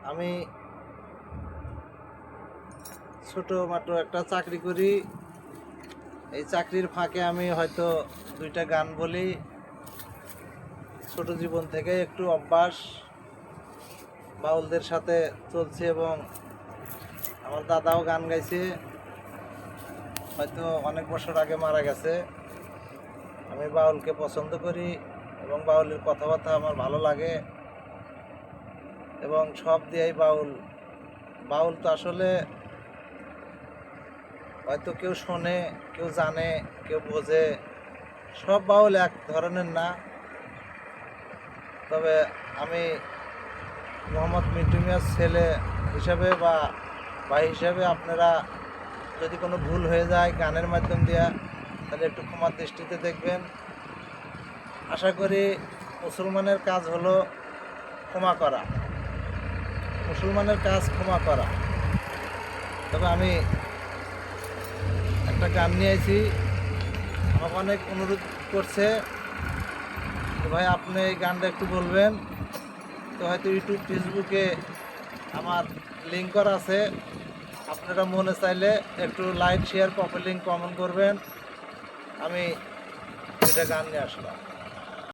আমি ছোটোমাটো একটা চাকরি করি। এই চাকরির ফাঁকে আমি হয়তো দুইটা গান বলি। ছোট জীবন থেকে একটু অভ্যাস, বাউলদের সাথে চলছে এবং আমার দাদাও গান গাইছে, হয়তো অনেক বছর আগে মারা গেছে। আমি বাউলকে পছন্দ করি এবং বাউলের কথাবার্তা আমার ভালো লাগে এবং সব দিয়েই বাউল বাউল তো আসলে হয়তো কেউ শোনে, কেউ জানে, কেউ বোঝে। সব বাউল এক ধরনের না। তবে আমি মোহাম্মদ মিন্টু মিয়ার ছেলে হিসাবে বা ভাই হিসাবে আপনারা যদি কোনো ভুল হয়ে যায় গানের মাধ্যম দিয়া, তাহলে একটু ক্ষমার দৃষ্টিতে দেখবেন। আশা করি মুসলমানের কাজ হলো ক্ষমা করা, মুসলমানের কাজ ক্ষমা করা। তবে আমি একটা গান নিয়ে আইছি, আমাকে অনেক অনুরোধ করছে যে ভাই আপনি এই গানটা একটু বলবেন। তো হয়তো ইউটিউব ফেসবুকে আমার লিঙ্ক করা আছে, আপনারা মনে চাইলে একটু like share copy link comment করবেন। আমি এটা গান নিয়ে আসলাম।